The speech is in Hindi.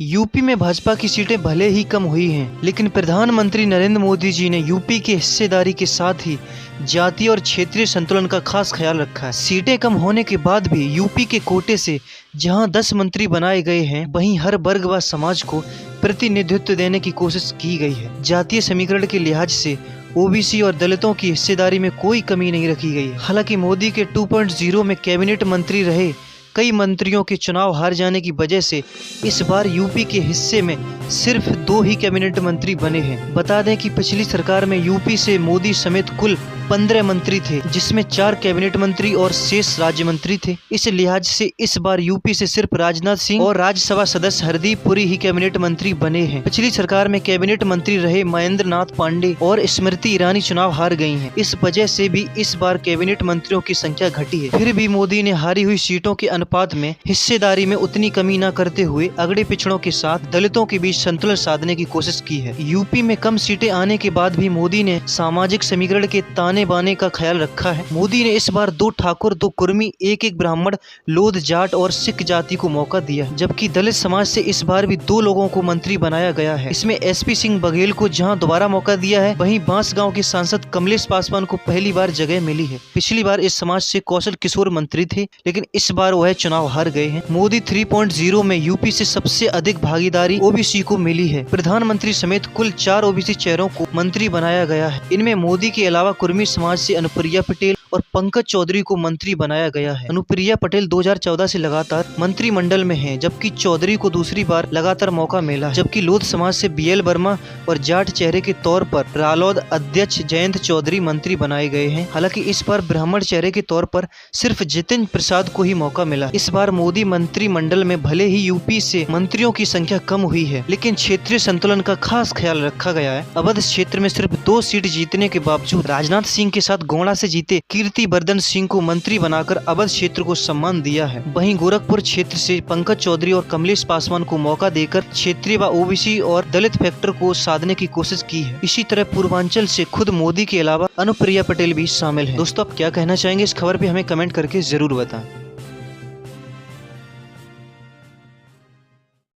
यूपी में भाजपा की सीटें भले ही कम हुई हैं, लेकिन प्रधानमंत्री नरेंद्र मोदी जी ने यूपी के हिस्सेदारी के साथ ही जातीय और क्षेत्रीय संतुलन का खास ख्याल रखा है। सीटें कम होने के बाद भी यूपी के कोटे से जहां 10 मंत्री बनाए गए हैं, वहीं हर वर्ग व समाज को प्रतिनिधित्व देने की कोशिश की गई है। जातीय समीकरण के लिहाज से ओबीसी और दलितों की हिस्सेदारी में कोई कमी नहीं रखी गई है। हालांकि मोदी के 2.0 में कैबिनेट मंत्री रहे कई मंत्रियों के चुनाव हार जाने की वजह से इस बार यूपी के हिस्से में सिर्फ 2 ही कैबिनेट मंत्री बने हैं। बता दें कि पिछली सरकार में यूपी से मोदी समेत कुल 15 मंत्री थे, जिसमें 4 कैबिनेट मंत्री और शेष राज्य मंत्री थे। इस लिहाज से इस बार यूपी से सिर्फ राजनाथ सिंह और राज्यसभा सदस्य हरदीप पुरी ही कैबिनेट मंत्री बने हैं। पिछली सरकार में कैबिनेट मंत्री रहे महेंद्र नाथ पांडे और स्मृति ईरानी चुनाव हार गई हैं। इस वजह से भी इस बार कैबिनेट मंत्रियों की संख्या घटी है। फिर भी मोदी ने हारी हुई सीटों के अनुपात में हिस्सेदारी में उतनी कमी न करते हुए अगड़े पिछड़ों के साथ दलितों के बीच संतुलन साधने की कोशिश की है। यूपी में कम सीटें आने के बाद भी मोदी ने सामाजिक समीकरण के ताने बाने का ख्याल रखा है। मोदी ने इस बार 2 ठाकुर, 2 कुर्मी, एक ब्राह्मण, लोध जाट और सिख जाति को मौका दिया, जबकि दलित समाज से इस बार भी 2 लोगों को मंत्री बनाया गया है। इसमें एसपी सिंह बघेल को जहां दोबारा मौका दिया है, वहीं बांसगांव के सांसद कमलेश पासवान को पहली बार जगह मिली है। पिछली बार इस समाज से कौशल किशोर मंत्री थे, लेकिन इस बार वह चुनाव हार गए हैं। मोदी 3.0 में यूपी से सबसे अधिक भागीदारी ओबीसी को मिली है। प्रधानमंत्री समेत कुल 4 ओबीसी चेहरों को मंत्री बनाया गया है। इनमें मोदी के अलावा कुर्मी समाज से अनुप्रिया पटेल और पंकज चौधरी को मंत्री बनाया गया है। अनुप्रिया पटेल 2014 से लगातार मंत्रिमंडल में हैं, जबकि चौधरी को दूसरी बार लगातार मौका मिला। जबकि लोध समाज से बीएल वर्मा और जाट चेहरे के तौर पर रालोद अध्यक्ष जयंत चौधरी मंत्री बनाए गए हैं। हालांकि इस बार ब्राह्मण चेहरे के तौर पर सिर्फ जितिन प्रसाद को ही मौका मिला। इस बार मोदी मंत्रिमंडल में भले ही यूपी से मंत्रियों की संख्या कम हुई है, लेकिन क्षेत्रीय संतुलन का खास ख्याल रखा गया है। अवध क्षेत्र में सिर्फ 2 सीट जीतने के बावजूद राजनाथ सिंह के साथ गोंडा से जीते कीर्तिवर्धन सिंह को मंत्री बनाकर अवध क्षेत्र को सम्मान दिया है। वहीं गोरखपुर क्षेत्र से पंकज चौधरी और कमलेश पासवान को मौका देकर क्षेत्रीय व ओबीसी और दलित फैक्टर को साधने की कोशिश की है। इसी तरह पूर्वांचल से खुद मोदी के अलावा अनुप्रिया पटेल भी शामिल है। दोस्तों, आप क्या कहना चाहेंगे इस खबर पे हमें कमेंट करके जरूर बताएं।